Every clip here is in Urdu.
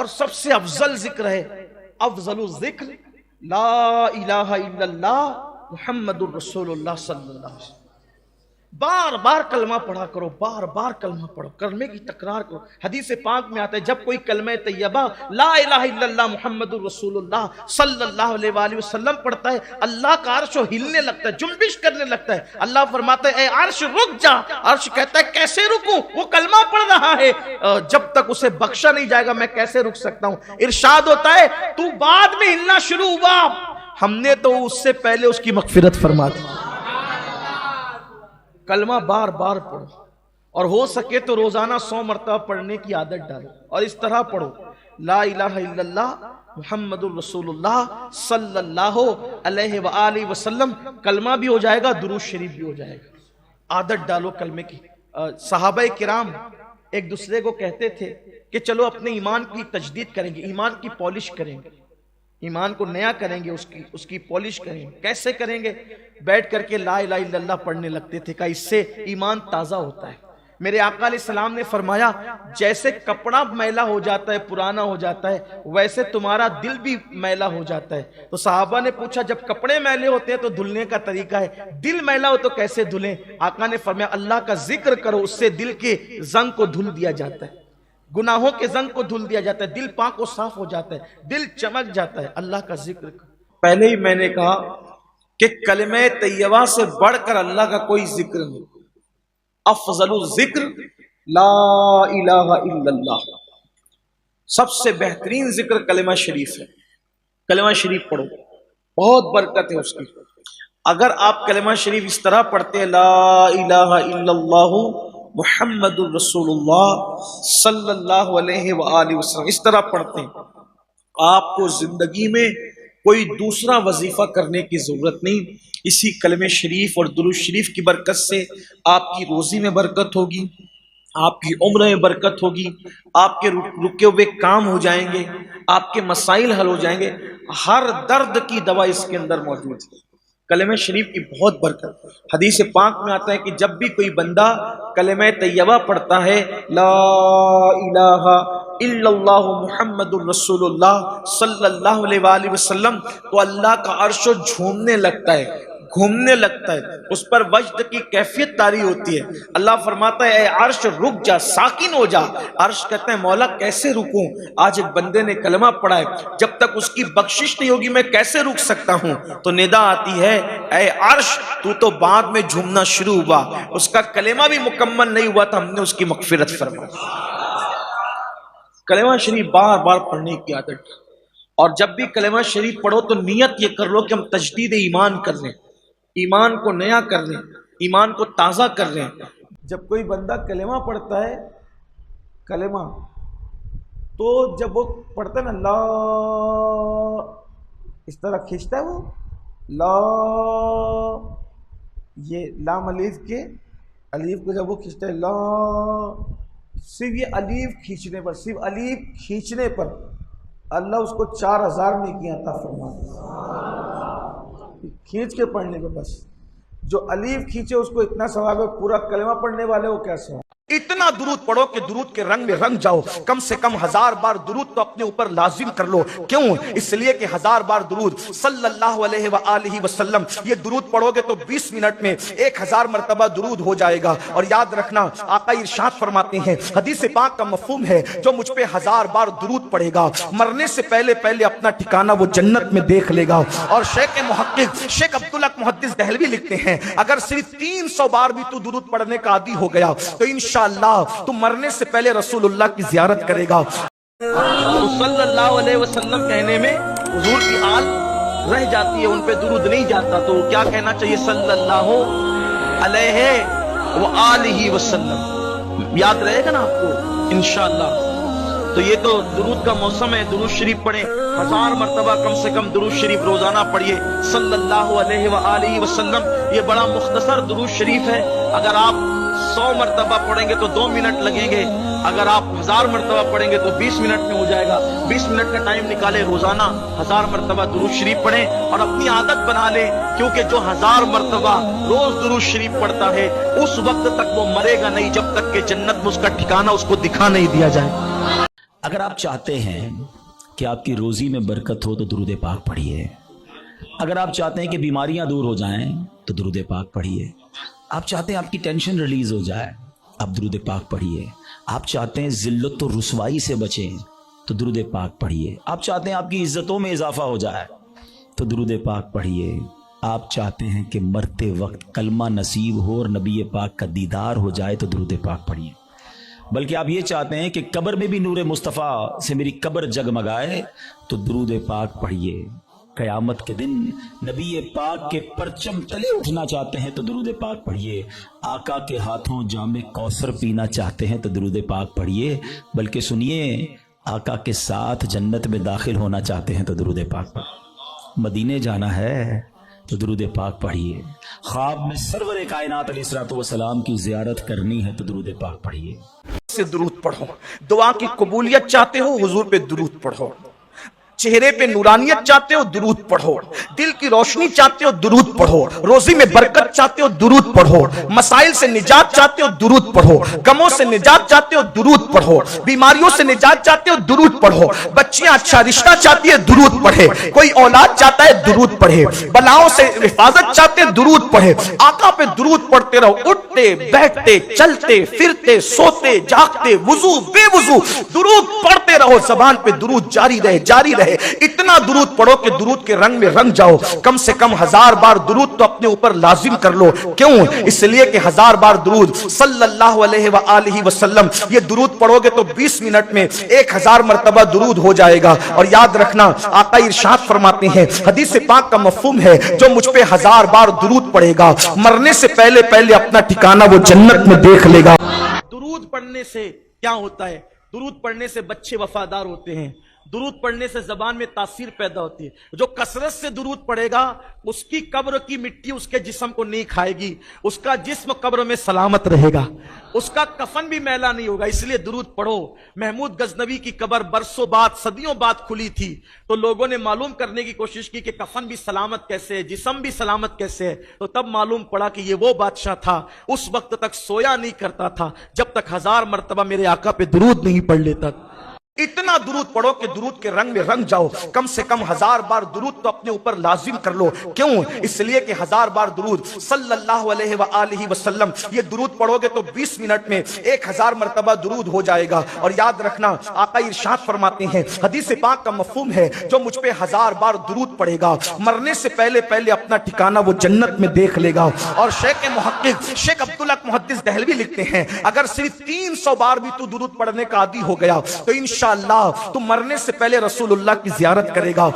اور سب سے افضل ذکر ہے، افضل الذکر لا الہ الا اللہ محمد الرسول اللہ صلی اللہ علیہ وسلم۔ بار بار کلمہ پڑھا کرو، بار بار کلمہ پڑھو، کلمے کی تکرار کرو۔ حدیث پاک میں آتا ہے جب کوئی کلمہ طیبہ لا الہ الا اللہ محمد الرسول اللہ صلی اللہ علیہ وآلہ وسلم پڑھتا ہے، اللہ کا عرش ہلنے لگتا ہے، جنبش کرنے لگتا ہے۔ اللہ فرماتا ہے اے عرش رک جا، عرش کہتا ہے کیسے رکوں، وہ کلمہ پڑھ رہا ہے، جب تک اسے بخشا نہیں جائے گا میں کیسے رک سکتا ہوں۔ ارشاد ہوتا ہے تو بعد میں ہلنا شروع ہوا، ہم نے تو اس سے پہلے اس کی مغفرت فرما دی۔ کلمہ بار بار پڑھو، اور ہو سکے تو روزانہ 100 مرتبہ پڑھنے کی عادت ڈالو، اور اس طرح پڑھو لا الہ الا اللہ محمد الرسول اللہ صلی اللہ علیہ وآلہ وسلم۔ کلمہ بھی ہو جائے گا، درود شریف بھی ہو جائے گا۔ عادت ڈالو کلمے کی۔ صحابہ کرام ایک دوسرے کو کہتے تھے کہ چلو اپنے ایمان کی تجدید کریں گے، ایمان کی پالش کریں گے، ایمان کو نیا کریں گے، اس کی پالش کریں گے۔ کیسے کریں گے؟ بیٹھ کر کے لا الہ الا اللہ پڑھنے لگتے تھے کہ اس سے ایمان تازہ ہوتا ہے۔ میرے آقا علیہ السلام نے فرمایا جیسے کپڑا میلا ہو جاتا ہے، پرانا ہو جاتا ہے، ویسے تمہارا دل بھی میلا ہو جاتا ہے۔ تو صحابہ نے پوچھا جب کپڑے میلے ہوتے ہیں تو دھلنے کا طریقہ ہے، دل میلا ہو تو کیسے دھلیں؟ آقا نے فرمایا اللہ کا ذکر کرو، اس سے دل کے زنگ کو دھل دیا جاتا ہے، گناہوں کے زنگ کو دھل دیا جاتا ہے، دل پاک و صاف ہو جاتا ہے، دل چمک جاتا ہے۔ اللہ کا ذکر پہلے ہی میں نے کہا کہ کلمہ طیبہ سے بڑھ کر اللہ کا کوئی ذکر نہیں۔ افضل الذکر لا الہ الا اللہ، سب سے بہترین ذکر کلمہ شریف ہے۔ کلمہ شریف پڑھو، بہت برکت ہے اس کی۔ اگر آپ کلمہ شریف اس طرح پڑھتے ہیں لا الہ الا اللہ محمد الرسول اللہ صلی اللہ علیہ وآلہ وسلم، اس طرح پڑھتے ہیں، آپ کو زندگی میں کوئی دوسرا وظیفہ کرنے کی ضرورت نہیں۔ اسی کلمہ شریف اور درود شریف کی برکت سے آپ کی روزی میں برکت ہوگی، آپ کی عمر میں برکت ہوگی، آپ کے رکے ہوئے کام ہو جائیں گے، آپ کے مسائل حل ہو جائیں گے، ہر درد کی دوا اس کے اندر موجود ہے۔ کلمہ شریف کی بہت برکت۔ حدیث پاک میں آتا ہے کہ جب بھی کوئی بندہ کلمہ طیبہ پڑھتا ہے لا الہ الا اللہ محمد الرسول اللہ صلی اللہ علیہ وآلہ وسلم، تو اللہ کا عرش جھومنے لگتا ہے، گھومنے لگتا ہے، اس پر وجد کی کیفیت طاری ہوتی ہے۔ اللہ فرماتا ہے اے عرش رک جا، ساکن ہو جا۔ عرش کہتے ہیں مولا کیسے رکوں، آج ایک بندے نے کلمہ پڑھا ہے، جب تک اس کی بخشش نہیں ہوگی میں کیسے رک سکتا ہوں؟ تو ندا آتی ہے اے عرش تو بعد میں جھومنا شروع ہوا، اس کا کلمہ بھی مکمل نہیں ہوا تو ہم نے اس کی مغفرت فرمائی۔ کلمہ شریف بار بار پڑھنے کی عادت، اور جب بھی کلمہ شریف پڑھو تو نیت یہ کر لو کہ ہم تجدید ایمان کر لیں، ایمان کو نیا کر لیں، ایمان کو تازہ کر لیں۔ جب کوئی بندہ کلمہ پڑھتا ہے، کلمہ، تو جب وہ پڑھتا ہے نا لا، اس طرح کھینچتا ہے وہ لا، یہ لام الف کے الف کو جب وہ کھینچتا ہے لا، صرف یہ الف کھینچنے پر، صرف الف کھینچنے پر اللہ اس کو 4000 نیکیاں عطا فرماتا ہے، کھینچ کے پڑھنے پہ بس۔ جو الف کھینچے اس کو اتنا ثواب ہے، پورا کلمہ پڑھنے والے کو کیا ثواب۔ اتنا درود پڑھو کہ درود کے رنگ میں رنگ جاؤ، کم سے کم 1000 بار درود تو اپنے اوپر لازم کر لو۔ کیوں؟ اس لیے کہ 1000 بار درود صلی اللہ علیہ وآلہ وسلم، یہ درود پڑھو گے تو 20 منٹ میں 1000 مرتبہ درود ہو جائے گا۔ اور یاد رکھنا آقا ارشاد فرماتے ہیں، حدیث پاک کا مفہوم ہے جو مجھ پہ 1000 بار درود پڑھے گا مرنے سے پہلے پہلے اپنا ٹھکانہ وہ جنت میں دیکھ لے گا۔ اور شیخ محقق شیخ عبدالحق محدث دہلوی لکھتے ہیں اگر صرف 300 بار بھی تو درود پڑھنے کا عادی ہو گیا تو انشاءاللہ تو مرنے سے پہلے رسول اللہ کی زیارت کرے گا۔ صلی اللہ علیہ وسلم کہنے میں حضور کی آل رہ جاتی ہے، ان پہ درود نہیں جاتا، تو کیا کہنا چاہیے؟ صلی اللہ علیہ وآلہ وسلم۔ یاد رہے گا نا آپ کو انشاءاللہ۔ تو یہ تو درود کا موسم ہے، درود شریف پڑھیں، 1000 مرتبہ کم سے کم درود شریف روزانہ پڑھیے صلی اللہ علیہ وآلہ وسلم۔ یہ بڑا مختصر درود شریف ہے، اگر آپ 100 مرتبہ پڑھیں گے تو 2 منٹ لگیں گے، اگر آپ 1000 مرتبہ پڑھیں گے تو 20 منٹ میں ہو جائے گا۔ 20 منٹ کا ٹائم نکالے، روزانہ 1000 مرتبہ درود شریف پڑھیں اور اپنی عادت بنا لیں، کیونکہ جو 1000 مرتبہ روز درود شریف پڑھتا ہے اس وقت تک وہ مرے گا نہیں جب تک کہ جنت میں اس کا ٹھکانہ اس کو دکھا نہیں دیا جائے۔ اگر آپ چاہتے ہیں کہ آپ کی روزی میں برکت ہو تو درود پاک پڑھیے. اگر آپ چاہتے ہیں کہ بیماریاں دور ہو جائیں تو درود پاک پڑھیے. آپ چاہتے ہیں آپ کی ٹینشن ریلیز ہو جائے، آپ درود پاک پڑھیے. آپ چاہتے ہیں ذلت و رسوائی سے بچیں تو درود پاک پڑھیے. آپ چاہتے ہیں آپ کی عزتوں میں اضافہ ہو جائے تو درود پاک پڑھیے. آپ چاہتے ہیں کہ مرتے وقت کلمہ نصیب ہو اور نبی پاک کا دیدار ہو جائے تو درود پاک پڑھیے. بلکہ آپ یہ چاہتے ہیں کہ قبر میں بھی نور مصطفیٰ سے میری قبر جگمگائے تو درود پاک پڑھیے. قیامت کے دن نبی پاک کے پرچم تلے اٹھنا چاہتے ہیں تو درود پاک پڑھیے. آقا کے ہاتھوں جام کوثر پینا چاہتے ہیں تو درود پاک پڑھیے. بلکہ سنیے، آقا کے ساتھ جنت میں داخل ہونا چاہتے ہیں تو درود پاک پڑھیے. مدینے جانا ہے تو درود پاک پڑھیے. خواب میں سرور کائنات علیہ الصلوۃ والسلام کی زیارت کرنی ہے تو درود پاک پڑھیے. سے درود پڑھو. دعا کی قبولیت چاہتے ہو حضور پہ درود پڑھو. چہرے پہ نورانیت چاہتے ہو درود پڑھو. دل کی روشنی چاہتے ہو درود پڑھو. روزی میں برکت چاہتے ہو درود پڑھو. مسائل سے نجات چاہتے ہو درود پڑھو. غموں سے نجات چاہتے ہو درود پڑھو. بیماریوں سے نجات چاہتے ہو درود پڑھو. بچیاں اچھا رشتہ چاہتی ہے درود پڑھے. کوئی اولاد چاہتا ہے درود پڑھے. بلاؤں سے حفاظت چاہتے ہیں درود پڑھے. آقا پہ درود پڑھتے رہو. اٹھتے بیٹھتے چلتے پھرتے سوتے جاگتے وضو بے وضو درود پڑھتے رہو. زبان پہ درود جاری رہے جاری رہے. اتنا درود پڑھو کہ درود کے رنگ میں رنگ جاؤ. کم سے کم 1000 بار درود تو اپنے اوپر لازم کر لو. کیوں؟ اس لیے کہ 1000 بار درود صلی اللہ علیہ وآلہ وسلم یہ درود پڑھو گے تو 20 منٹ میں 1000 مرتبہ درود ہو جائے گا. اور یاد رکھنا، آقا ارشاد فرماتے ہیں، حدیث پاک کا مفہوم ہے، جو مجھ پہ 1000 بار درود پڑھے گا مرنے سے پہلے پہلے اپنا ٹھکانہ وہ جنت میں دیکھ لے گا. درود پڑھنے سے کیا ہوتا ہے؟ درود پڑھنے سے بچے وفادار ہوتے ہیں. درود پڑھنے سے زبان میں تاثیر پیدا ہوتی ہے. جو کثرت سے درود پڑھے گا اس کی قبر کی مٹی اس کے جسم کو نہیں کھائے گی. اس کا جسم قبر میں سلامت رہے گا. اس کا کفن بھی میلا نہیں ہوگا. اس لیے درود پڑھو. محمود غزنوی کی قبر برسوں بعد صدیوں بعد کھلی تھی تو لوگوں نے معلوم کرنے کی کوشش کی کہ کفن بھی سلامت کیسے ہے، جسم بھی سلامت کیسے ہے. تو تب معلوم پڑا کہ یہ وہ بادشاہ تھا اس وقت تک سویا نہیں کرتا تھا جب تک 1000 مرتبہ میرے آقا پہ درود نہیں پڑھ لیتا. اتنا درود پڑھو کہ درود کے رنگ میں رنگ جاؤ. کم سے کم 1000 بار درود تو اپنے اوپر لازم کر لو. کیوں؟ اس لیے کہ 1000 بار درود صلی اللہ علیہ وآلہ وسلم یہ درود پڑھو گے تو 20 منٹ میں 1000 مرتبہ درود ہو جائے گا. اور یاد رکھنا، آقا ارشاد فرماتے ہیں، حدیث پاک کا مفہوم ہے، جو مجھ پہ 1000 بار درود پڑھے گا مرنے سے پہلے پہلے اپنا ٹھکانہ وہ جنت میں دیکھ لے گا. اور شیخ محقق شیخ عبدالحق محدث دہلوی لکھتے ہیں، اگر صرف 300 بار بھی تو درود پڑھنے کا عادی ہو گیا تو انشاءاللہ تو مرنے سے پہلے رسول اللہ کی زیارت کرے گا.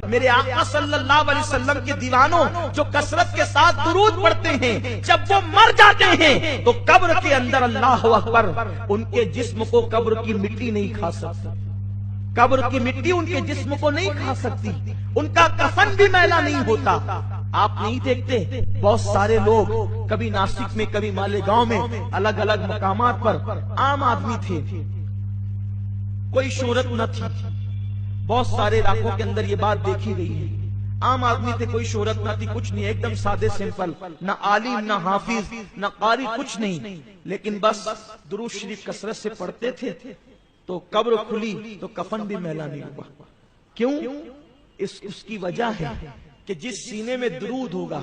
میرے آقا صلی اللہ علیہ وسلم کے دیوانوں جو کثرت کے ساتھ درود پڑھتے ہیں، جب وہ مر جاتے ہیں تو قبر کے اندر اللہ اکبر ان کے جسم کو قبر کی مٹی نہیں کھا سکتی. قبر کی مٹی ان کے جسم کو نہیں کھا سکتی. ان کا کفن بھی میلا نہیں ہوتا. آپ نہیں دیکھتے بہت سارے لوگ کبھی ناسک میں کبھی مالیگاؤں میں الگ الگ مقامات پر عام آدمی تھے، کوئی شہرت نہ تھی. بہت سارے علاقوں کے اندر یہ بات دیکھی گئی ہے. عام آدمی تھے، کوئی شہرت نہ تھی، کچھ نہیں، ایک دم سادے سمپل، نہ عالم نہ حافظ نہ قاری، کچھ نہیں، لیکن بس درود شریف کثرت سے پڑھتے تھے. تو قبر کھلی تو کفن بھی میلا نہیں ہوا. کیوں؟ اس کی وجہ ہے کہ جس سینے میں درود ہوگا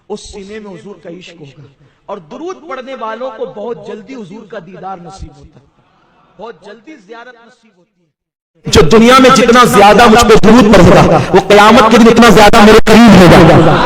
اس سینے میں حضور کا عشق ہوگا. اور درود پڑھنے والوں کو بہت جلدی حضور کا دیدار نصیب ہوتا ہے، بہت جلدی زیارت نصیب ہوتی ہے. جو دنیا میں جتنا زیادہ مجھ پہ درود پڑھے گا وہ قیامت کے دن اتنا زیادہ میرے قریب ہوگا.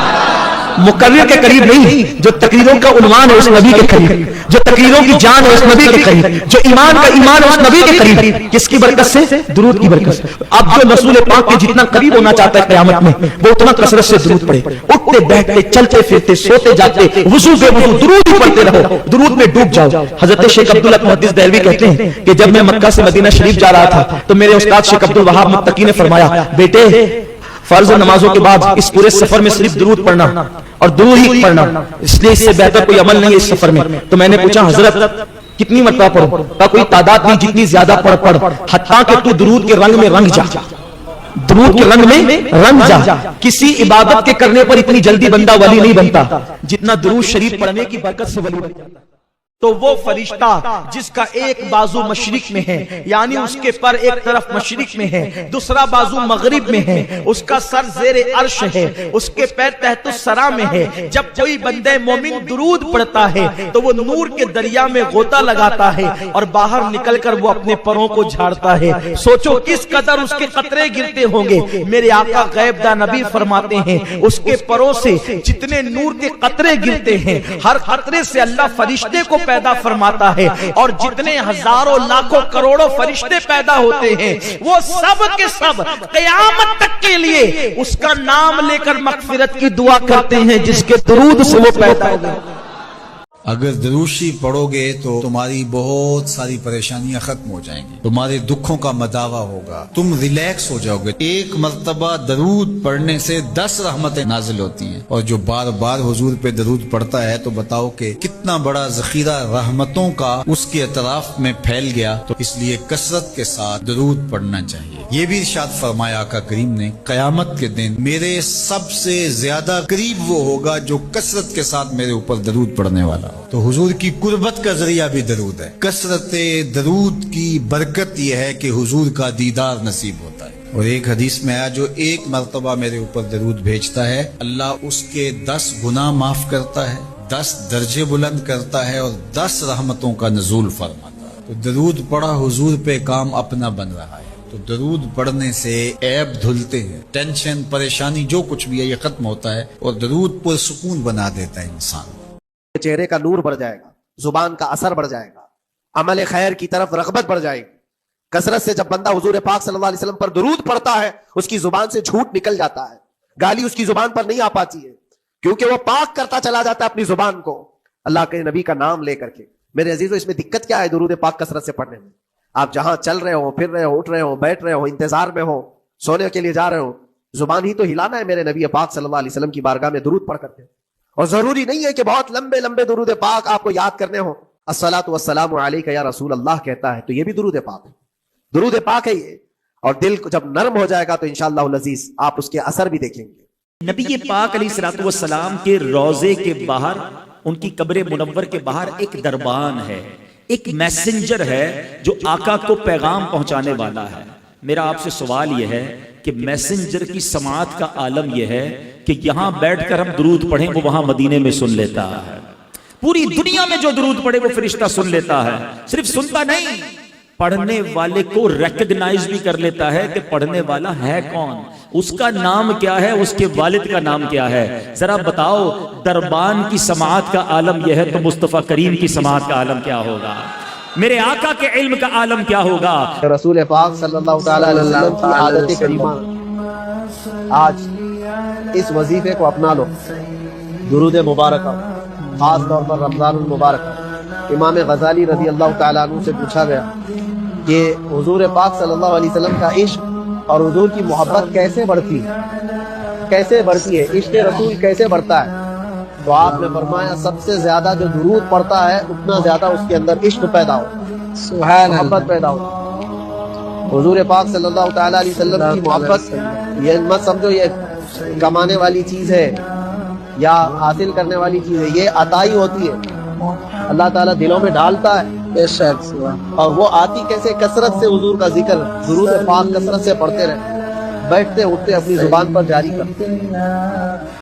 مقرر کے قریب نہیں، جو تقریروں کا عنوان ہے اس نبی کے قریب، جو تقریروں کی جان ہے اس نبی کے قریب، جو ایمان کا ایمان ہے اس نبی کے قریب. کس کی برکت سے؟ درود کی برکت سے. اب جو رسول پاک کے جتنا قریب ہونا چاہتا ہے قیامت میں وہ اتنا کثرت سے درود پڑھے. اٹھتے بیٹھتے چلتے پھرتے سوتے جاگتے وضو بے وضو درود ہی پڑھتے رہو، درود میں ڈوب جاؤ. حضرت شیخ عبدالحق محدث دہلوی کہتے ہیں کہ جب میں مکہ سے مدینہ شریف جا رہا تھا تو میرے استاد شیخ عبدالوہاب متقی نے فرمایا، بیٹے فرض نمازوں کے بعد اس پورے سفر میں صرف درود پڑھنا اور درود ہی پڑھنا، اس لیے اس سے بہتر کوئی عمل نہیں ہے اس سفر میں. تو میں نے پوچھا حضرت کتنی مرتبہ پڑھو؟ کا کوئی تعداد نہیں، جتنی زیادہ پڑھ حتیٰ کہ تو درود کے رنگ میں رنگ جا، درود کے رنگ میں رنگ جا. کسی عبادت کے کرنے پر اتنی جلدی بندہ ولی نہیں بنتا جتنا درود شریف پڑھنے کی برکت سے ولی بن جاتا. تو وہ فرشتہ جس کا ایک بازو مشرق میں ہے، یعنی اس کے پر ایک طرف مشرق میں ہے، دوسرا بازو مغرب میں ہے، اس کا سر زیر عرش ہے، اس کے پیر تحت الثری میں ہے، جب کوئی بندہ مومن درود پڑھتا ہے تو وہ نور کے دریا میں غوطہ لگاتا ہے اور باہر نکل کر وہ اپنے پروں کو جھاڑتا ہے۔ سوچو کس قدر اس کے قطرے گرتے ہوں گے۔ میرے آقا غیب داں نبی فرماتے ہیں اس کے پروں سے جتنے نور کے قطرے گرتے ہیں، ہر قطرے سے اللہ فرشتے کو پیدا فرماتا ہے، اور جتنے ہزاروں لاکھوں کروڑوں فرشتے پیدا ہوتے ہیں وہ سب کے سب قیامت تک کے لیے اس کا نام لے کر مغفرت کی دعا کرتے ہیں جس کے درود سے وہ پیدا ہوگا۔ اگر دروشی پڑھو گے تو تمہاری بہت ساری پریشانیاں ختم ہو جائیں گی، تمہارے دکھوں کا مداوا ہوگا، تم ریلیکس ہو جاؤ گے۔ ایک مرتبہ درود پڑھنے سے 10 رحمتیں نازل ہوتی ہیں، اور جو بار بار حضور پہ درود پڑھتا ہے تو بتاؤ کہ کتنا بڑا ذخیرہ رحمتوں کا اس کے اطراف میں پھیل گیا۔ تو اس لیے کثرت کے ساتھ درود پڑھنا چاہیے۔ یہ بھی ارشاد فرمایا آقا کریم نے، قیامت کے دن میرے سب سے زیادہ قریب وہ ہوگا جو کثرت کے ساتھ میرے اوپر درود پڑھنے والا۔ تو حضور کی قربت کا ذریعہ بھی درود ہے۔ کثرت درود کی برکت یہ ہے کہ حضور کا دیدار نصیب ہوتا ہے، اور ایک حدیث میں آیا جو ایک مرتبہ میرے اوپر درود بھیجتا ہے اللہ اس کے 10 گناہ معاف کرتا ہے، 10 درجے بلند کرتا ہے، اور 10 رحمتوں کا نزول فرماتا ہے۔ تو درود پڑھا حضور پہ کام اپنا بن رہا ہے۔ تو درود پڑھنے سے عیب دھلتے ہیں، ٹینشن پریشانی جو کچھ بھی ہے یہ ختم ہوتا ہے، اور درود پرسکون بنا دیتا ہے انسان۔ چہرے کا نور بڑھ جائے گا، زبان کا اثر بڑھ جائے گا، عمل خیر کی طرف رغبت بڑھ جائے گی۔ کثرت سے جب بندہ حضور پاک صلی اللہ علیہ وسلم پر درود پڑھتا ہے اس کی زبان سے جھوٹ نکل جاتا ہے، گالی اس کی زبان پر نہیں آ پاتی ہے، کیونکہ وہ پاک کرتا چلا جاتا ہے اپنی زبان کو اللہ کے نبی کا نام لے کر کے۔ میرے عزیزو، اس میں دقت کیا ہے درود پاک کثرت سے پڑھنے میں؟ آپ جہاں چل رہے ہو، پھر رہے ہو، اٹھ رہے ہو، بیٹھ رہے ہو، انتظار میں ہو، سونے کے لیے جا رہے ہو، زبان ہی تو ہلانا ہے میرے نبی پاک صلی اللہ علیہ وسلم کی بارگاہ میں درود پڑھ کرتے۔ اور ضروری نہیں ہے کہ بہت لمبے لمبے درود پاک آپ کو یاد کرنے ہوں۔ الصلاۃ والسلام علیک یا رسول اللہ کہتا ہے تو یہ بھی درود پاک ہے، درود پاک ہے یہ۔ اور دل کو جب نرم ہو جائے گا تو انشاءاللہ العزیز آپ اس کے اثر بھی دیکھیں گے۔ نبی پاک علیہ الصلوۃ والسلام کے روضے کے باہر، ان کی قبر منور کے باہر ایک دربان ہے، ایک میسنجر ہے جو آقا کو پیغام پہنچانے والا ہے۔ میرا آپ سے سوال یہ ہے کہ میسنجر کی سماعت کا عالم یہ ہے کہ یہاں بیٹھ کر ہم درود پڑھیں وہ وہاں مدینے میں سن لیتا ہے، پوری دنیا میں جو درود پڑھے وہ فرشتہ سن لیتا ہے، صرف سنتا نہیں پڑھنے والے کو ریکگنائز بھی کر لیتا ہے کہ پڑھنے والا ہے کون، اس کا نام کیا ہے، اس کے والد کا نام کیا ہے۔ ذرا بتاؤ دربان کی سماعت کا عالم یہ ہے تو مصطفیٰ کریم کی سماعت کا عالم کیا ہوگا، میرے آقا کے علم کا عالم کیا ہوگا۔ رسول پاک صلی اللہ تعالی علیہ وسلم کی عادت کریمہ، آج اس وظیفے کو اپنا لو، درود مبارکہ، خاص طور پر رمضان المبارک۔ امام غزالی رضی اللہ تعالیٰ عنہ سے پوچھا گیا کہ حضور پاک صلی اللہ علیہ وسلم کا عشق اور حضور کی محبت کیسے بڑھتی ہے، عشق رسول کیسے بڑھتا ہے؟ تو آپ نے فرمایا سب سے زیادہ جو درود پڑھتا ہے اتنا زیادہ اس کے اندر عشق پیدا ہو، محبت پیدا ہو۔ حضور پاک صلی اللہ تعالیٰ علیہ وسلم کی محبت یہ مت سمجھو یہ کمانے والی چیز ہے یا حاصل کرنے والی چیز ہے، یہ عطائی ہوتی ہے، اللہ تعالیٰ دلوں میں ڈالتا ہے بے شک۔ اور وہ آتی کیسے؟ کثرت سے حضور کا ذکر، درود پاک کثرت سے پڑھتے رہے، بیٹھتے اٹھتے اپنی زبان پر جاری کرتے۔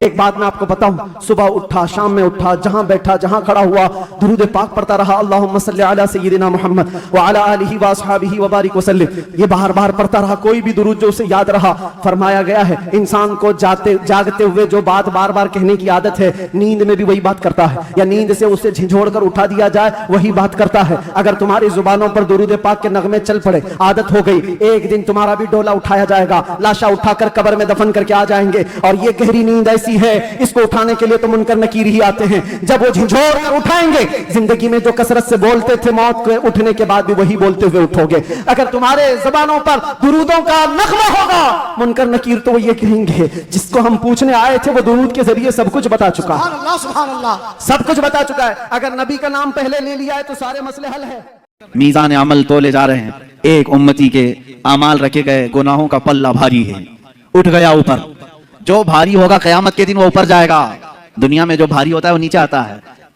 ایک بات میں آپ کو بتاؤں، صبح اٹھا، شام میں اٹھا، جہاں بیٹھا، جہاں کھڑا ہوا، درود پاک پڑھتا رہا، اللہم صلی علی سیدنا محمد وعلی آلہ واصحابہ وبارک وسلم، یہ بار بار پڑھتا رہا، کوئی بھی درود جو اسے یاد رہا۔ فرمایا گیا ہے انسان کو جاگتے ہوئے جو بات بار بار کہنے کی عادت ہے، نیند میں بھی وہی بات کرتا ہے، یا نیند سے اسے جھنجھوڑ کر اٹھا دیا جائے وہی بات کرتا ہے۔ اگر تمہاری زبانوں پر درود پاک کے نغمے چل پڑے، عادت ہو گئی، ایک دن تمہارا بھی ڈولا اٹھایا جائے گا، لاشا اٹھا کر قبر میں دفن کر کے آ جائیں گے۔ اور یہ گہری نیند ایسی ہے اس کو اٹھانے کے لیے تو منکر نکیر ہی آتے ہیں، جب وہ جھنجھوڑ کر اٹھائیں گے، زندگی میں جو کثرت سے بولتے تھے موت کے اٹھنے کے بعد بھی وہی بولتے ہوئے اٹھو گے۔ اگر تمہارے زبانوں پر درودوں کا نغمہ ہوگا، منکر نکیر تو وہ یہ کہیں گے جس کو ہم پوچھنے آئے تھے وہ درود کے ذریعے سب کچھ بتا چکا ہے، سبحان اللہ، سب کچھ بتا چکا ہے۔ اگر نبی کا نام پہلے لے لیا ہے تو سارے مسئلے حل ہے۔ میزان عمل تولے جا رہے ہیں، ایک امتی کے اعمال رکھے گئے، گناہوں کا پلہ بھاری ہے، اٹھ گیا اوپر، جو بھاری ہوگا قیامت کے دن وہ اوپر جائے گا، دنیا میں جو بھاری ہوتا ہے وہ نیچے آتا ہے،